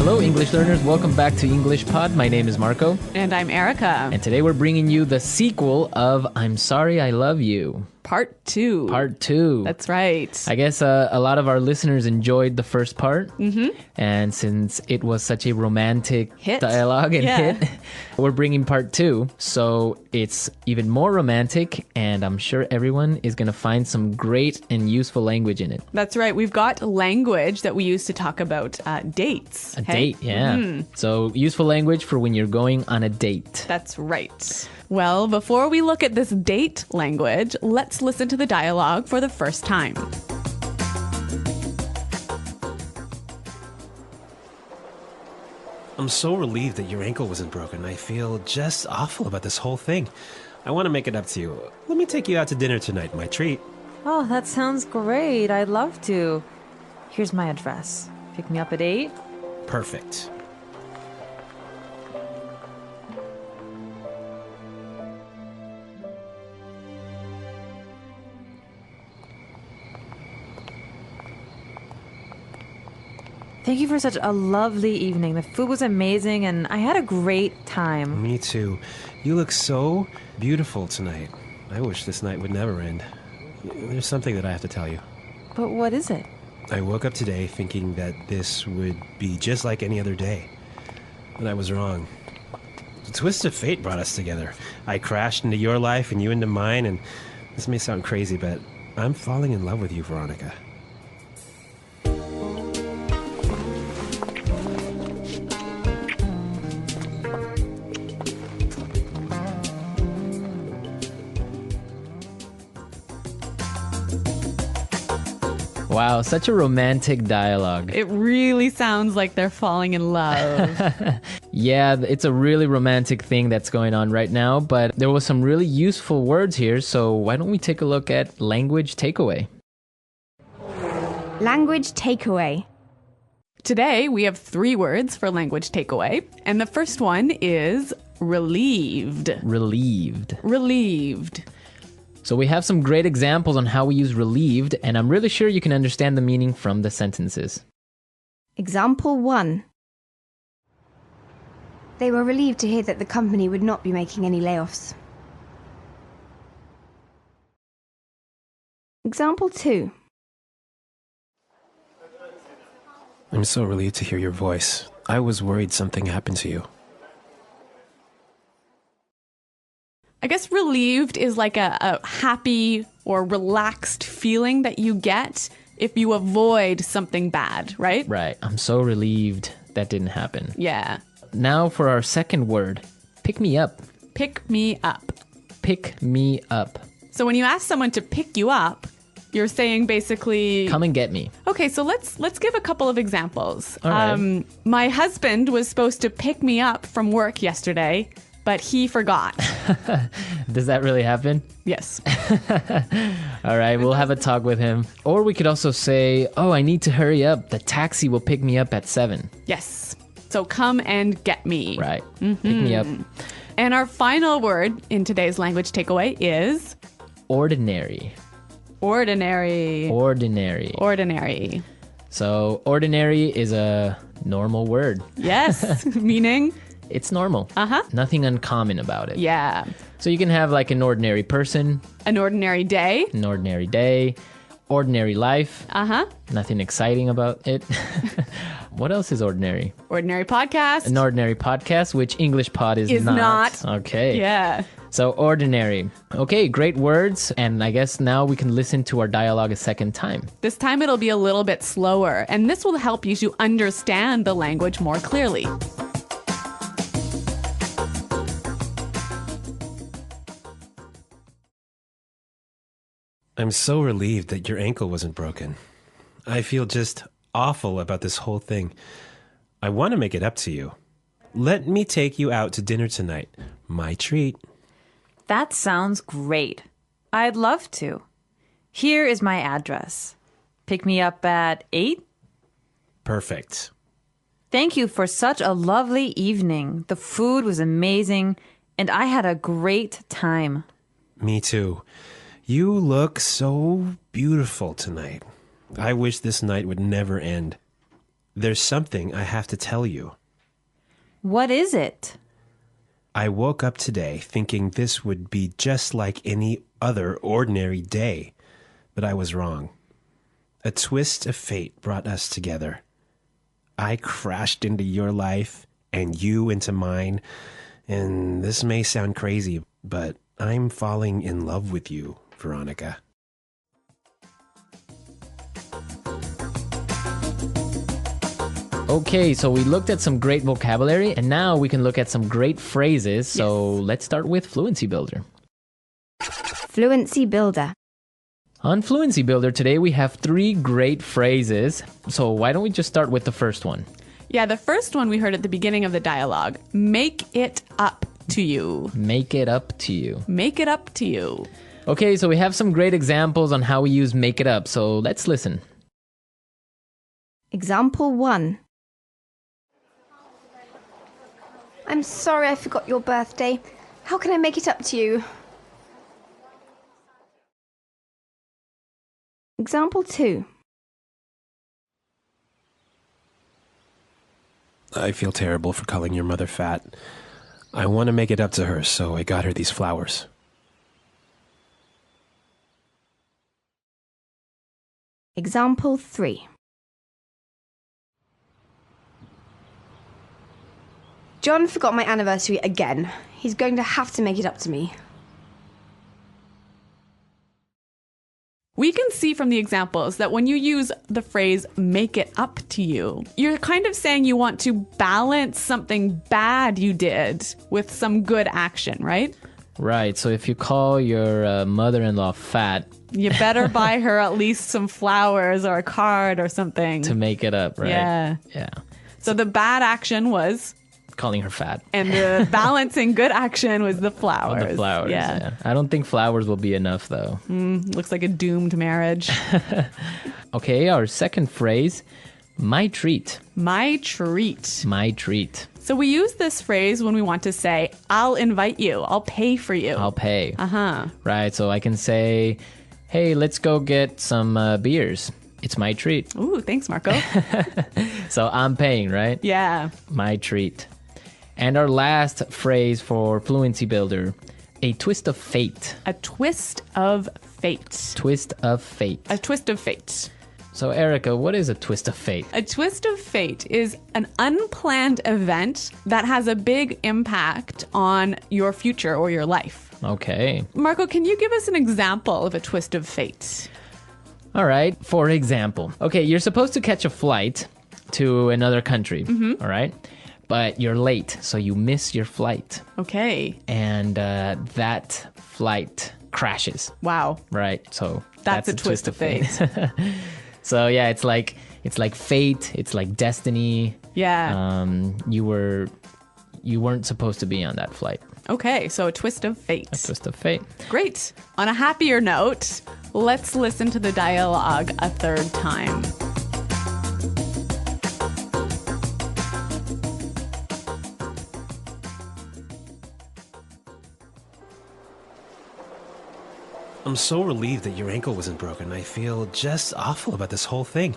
Hello, English learners. Welcome back to English Pod. My name is Marco. And I'm Erica. And today we're bringing you the sequel of I'm Sorry I Love You. Part 2. Part 2. That's right. I guess a lot of our listeners enjoyed the first part. Mm-hmm. And since it was such a romantic dialogue and hit, we're bringing part 2. So it's even more romantic, and I'm sure everyone is going to find some great and useful language in it. That's right. We've got language that we use to talk about dates. A date, yeah. Mm-hmm. So useful language for when you're going on a date. That's right. Well, before we look at this date language, let's listen to the dialogue for the first time. I'm so relieved that your ankle wasn't broken. I feel just awful about this whole thing. I want to make it up to you. Let me take you out to dinner tonight, my treat. Oh, that sounds great. I'd love to. Here's my address. Pick me up at 8. Perfect. Thank you for such a lovely evening. The food was amazing, and I had a great time. Me too. You look so beautiful tonight. I wish this night would never end. There's something that I have to tell you. But what is it? I woke up today thinking that this would be just like any other day. And I was wrong. The twist of fate brought us together. I crashed into your life and you into mine, and this may sound crazy, but I'm falling in love with you, Veronica. Wow, such a romantic dialogue. It really sounds like they're falling in love. Yeah, it's a really romantic thing that's going on right now, but there was some really useful words here, so why don't we take a look at language takeaway? Language takeaway. Today, we have 3 words for language takeaway, and the first one is relieved. Relieved. Relieved. So we have some great examples on how we use relieved, and I'm really sure you can understand the meaning from the sentences. Example 1. They were relieved to hear that the company would not be making any layoffs. Example 2. I'm so relieved to hear your voice. I was worried something happened to you. I guess relieved is like a happy or relaxed feeling that you get if you avoid something bad, right? Right. I'm so relieved that didn't happen. Yeah. Now for our second word, pick me up. Pick me up. Pick me up. So when you ask someone to pick you up, you're saying basically... Come and get me. Okay, so let's give a couple of examples. All right. My husband was supposed to pick me up from work yesterday, but he forgot. Does that really happen? Yes. All right, we'll have a talk with him. Or we could also say, oh, I need to hurry up. The taxi will pick me up at 7. Yes. So come and get me. Right. Mm-hmm. Pick me up. And our final word in today's language takeaway is... Ordinary. Ordinary. Ordinary. Ordinary. So ordinary is a normal word. Yes. Meaning... It's normal. Uh-huh. Nothing uncommon about it. Yeah. So you can have like an ordinary person. An ordinary day. An ordinary day. Ordinary life. Uh-huh. Nothing exciting about it. What else is ordinary? Ordinary podcast. An ordinary podcast, which English Pod is not. Okay. Yeah. So ordinary. Okay, great words. And I guess now we can listen to our dialogue a second time. This time it'll be a little bit slower, and this will help you to understand the language more clearly. I'm so relieved that your ankle wasn't broken. I feel just awful about this whole thing. I want to make it up to you. Let me take you out to dinner tonight. My treat. That sounds great. I'd love to. Here is my address. Pick me up at 8? Perfect. Thank you for such a lovely evening. The food was amazing, and I had a great time. Me too. You look so beautiful tonight. I wish this night would never end. there's something I have to tell you. What is it? I woke up today thinking this would be just like any other ordinary day, but I was wrong. A twist of fate brought us together. I crashed into your life and you into mine, and this may sound crazy, but I'm falling in love with you, Veronica. Okay, so we looked at some great vocabulary, and now we can look at some great phrases. So let's start with Fluency Builder. Fluency Builder. On Fluency Builder today, we have 3 great phrases. So why don't we just start with the first one? Yeah, the first one we heard at the beginning of the dialogue. Make it up to you. Make it up to you. Make it up to you. Okay, so we have some great examples on how we use make it up. So let's listen. Example 1. I'm sorry I forgot your birthday. How can I make it up to you? Example 2. I feel terrible for calling your mother fat. I want to make it up to her, so I got her these flowers. Example 3. John forgot my anniversary again. He's going to have to make it up to me. We can see from the examples that when you use the phrase make it up to you, you're kind of saying you want to balance something bad you did with some good action, right? Right, so if you call your mother-in-law fat... You better buy her at least some flowers or a card or something. To make it up, right? Yeah. So the bad action was... calling her fat. And the balancing good action was the flowers. Oh, the flowers, yeah. I don't think flowers will be enough, though. Looks like a doomed marriage. Okay, our second phrase, my treat. My treat. My treat. So we use this phrase when we want to say, I'll invite you. I'll pay for you. I'll pay. Uh-huh. Right, so I can say, hey, let's go get some beers. It's my treat. Ooh, thanks, Marco. So I'm paying, right? Yeah. My treat. And our last phrase for Fluency Builder, a twist of fate. A twist of fate. Twist of fate. A twist of fate. So, Erica, what is a twist of fate? A twist of fate is an unplanned event that has a big impact on your future or your life. Okay. Marco, can you give us an example of a twist of fate? All right. For example, okay, you're supposed to catch a flight to another country, all right? But you're late, so you miss your flight. Okay. And that flight crashes. Wow. Right. So that's a twist of fate. So yeah, it's like fate. It's like destiny. Yeah. You weren't supposed to be on that flight. Okay, so a twist of fate. A twist of fate. Great. On a happier note, let's listen to the dialogue a third time. I'm so relieved that your ankle wasn't broken. I feel just awful about this whole thing.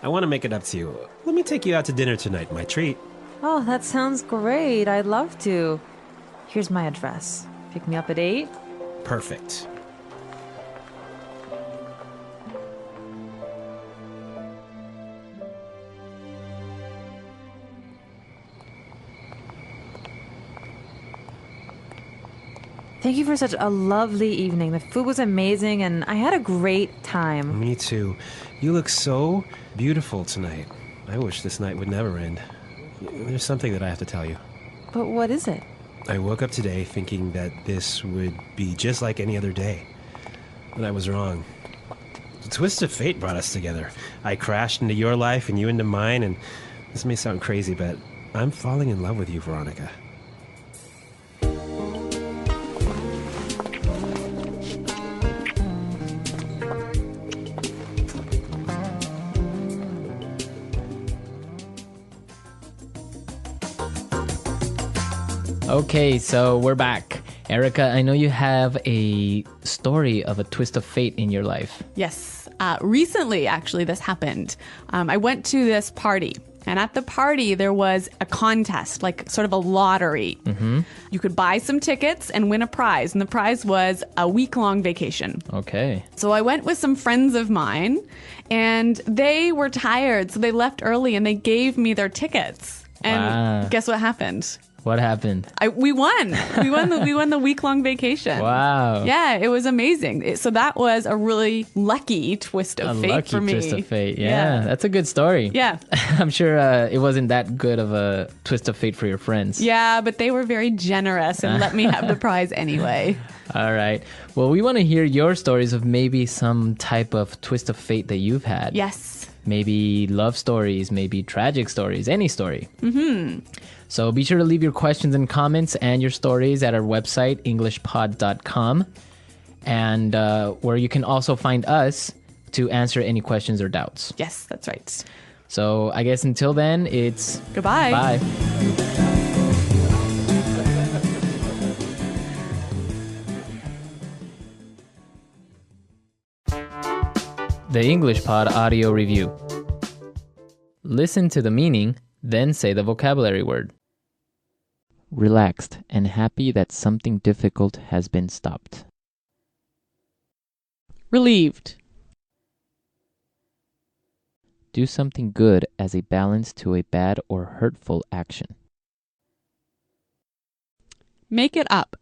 I want to make it up to you. Let me take you out to dinner tonight, my treat. Oh, that sounds great. I'd love to. Here's my address. Pick me up at 8. Perfect. Thank you for such a lovely evening. The food was amazing and I had a great time. Me too. You look so beautiful tonight. I wish this night would never end. There's something that I have to tell you. But what is it? I woke up today thinking that this would be just like any other day. But I was wrong. The twist of fate brought us together. I crashed into your life and you into mine, and this may sound crazy, but I'm falling in love with you, Veronica. Okay, so we're back. Erica, I know you have a story of a twist of fate in your life. Yes. Recently, actually, this happened. I went to this party And at the party, there was a contest, like sort of a lottery. You could buy some tickets and win a prize. And the prize was a week-long vacation. Okay. So I went with some friends of mine, and they were tired. So they left early, and they gave me their tickets. And Wow. guess what happened? What happened? We won. We won the week-long vacation. Wow. Yeah, it was amazing. So that was a really lucky twist of fate for me. Twist of fate. Yeah, that's a good story. Yeah. I'm sure it wasn't that good of a twist of fate for your friends. Yeah, but they were very generous and let me have the prize anyway. All right. Well, we want to hear your stories of maybe some type of twist of fate that you've had. Yes. Maybe love stories, maybe tragic stories, any story. So be sure to leave your questions and comments and your stories at our website, englishpod.com, and where you can also find us to answer any questions or doubts. Yes, that's right. So I guess until then, it's Goodbye. bye. The English Pod Audio Review. Listen to the meaning, then say the vocabulary word. Relaxed and happy that something difficult has been stopped. Relieved. Do something good as a balance to a bad or hurtful action. Make it up.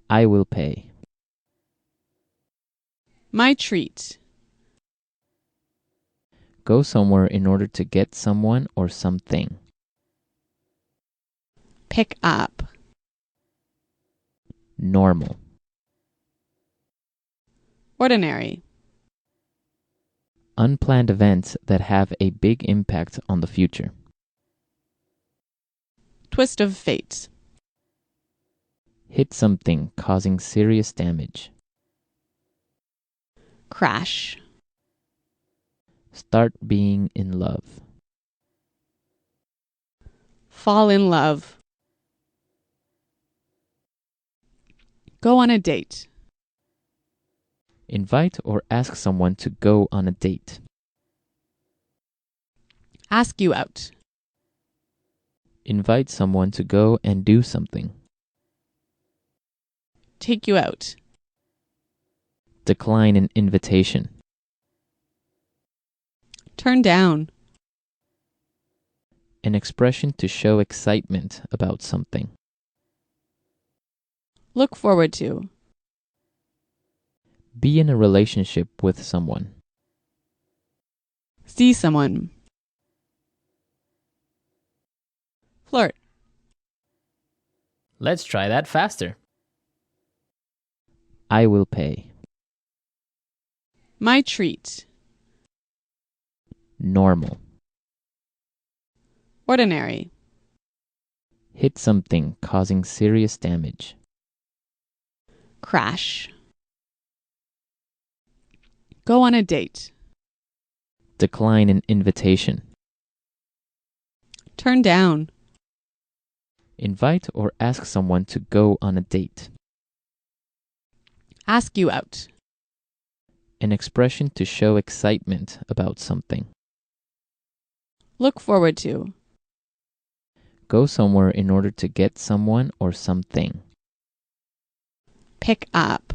I will pay. My treat. Go somewhere in order to get someone or something. Pick up. Normal. Ordinary. Unplanned events that have a big impact on the future. Twist of fate. Hit something causing serious damage. Crash. Start being in love. Fall in love. Go on a date. Invite or ask someone to go on a date. Ask you out. Invite someone to go and do something. Take you out. Decline an invitation. Turn down. An expression to show excitement about something. Look forward to. Be in a relationship with someone. See someone. Flirt. Let's try that faster. I will pay. My treat. Normal. Ordinary. Hit something causing serious damage. Crash. Go on a date. Decline an invitation. Turn down. Invite or ask someone to go on a date. Ask you out. An expression to show excitement about something. Look forward to. Go somewhere in order to get someone or something. Pick up.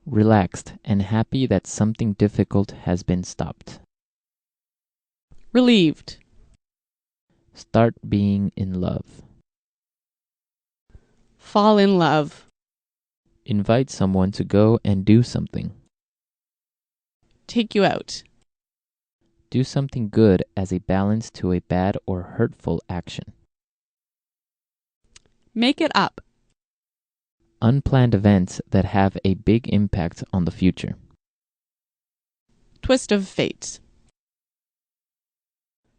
Relaxed and happy that something difficult has been stopped. Relieved. Start being in love. Fall in love. Invite someone to go and do something. Take you out. Do something good as a balance to a bad or hurtful action. Make it up. Unplanned events that have a big impact on the future. Twist of fate.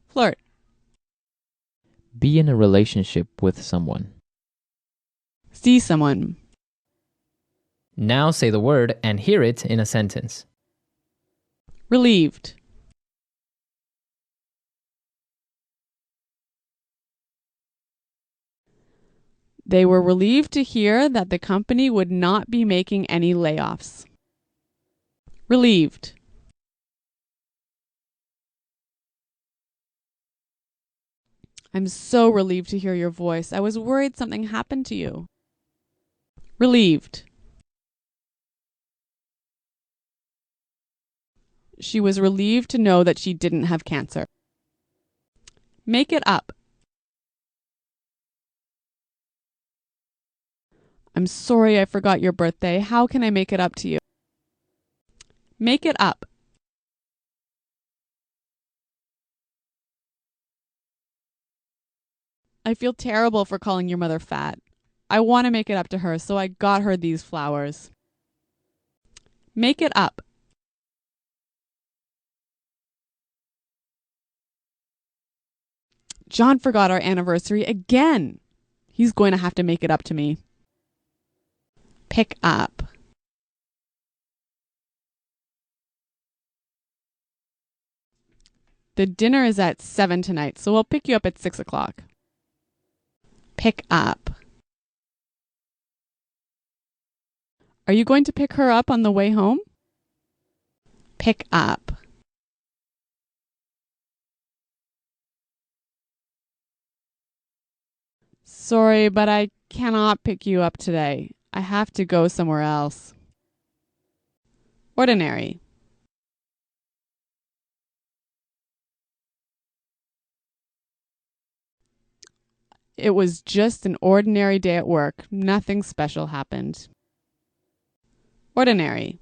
Flirt. Be in a relationship with someone. See someone. Now say the word and hear it in a sentence. Relieved. They were relieved to hear that the company would not be making any layoffs. Relieved. I'm so relieved to hear your voice. I was worried something happened to you. Relieved. She was relieved to know that she didn't have cancer. Make it up. I'm sorry I forgot your birthday. How can I make it up to you? Make it up. I feel terrible for calling your mother fat. I want to make it up to her, so I got her these flowers. Make it up. John forgot our anniversary again. He's going to have to make it up to me. Pick up. The dinner is at 7 tonight, so I'll pick you up at 6 o'clock. Pick up. Are you going to pick her up on the way home? Pick up. Sorry, but I cannot pick you up today. I have to go somewhere else. Ordinary. It was just an ordinary day at work. Nothing special happened. Ordinary.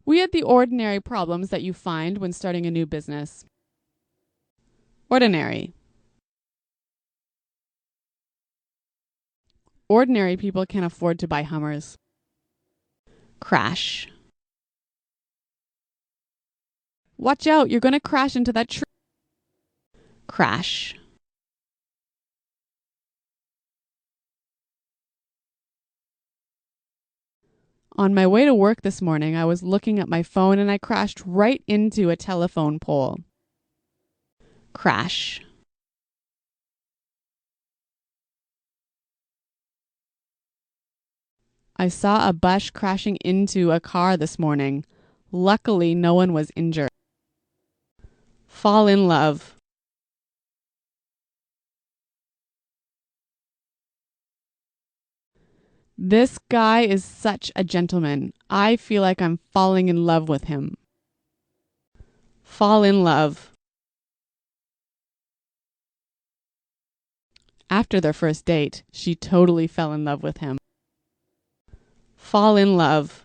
We had the ordinary problems that you find when starting a new business. Ordinary. Ordinary people can afford to buy Hummers. Crash. Watch out, you're going to crash into that tree. Crash. On my way to work this morning, I was looking at my phone and I crashed right into a telephone pole. Crash. I saw a bus crashing into a car this morning. Luckily, no one was injured. Fall in love. This guy is such a gentleman. I feel like I'm falling in love with him. Fall in love. After their first date, she totally fell in love with him. Fall in love.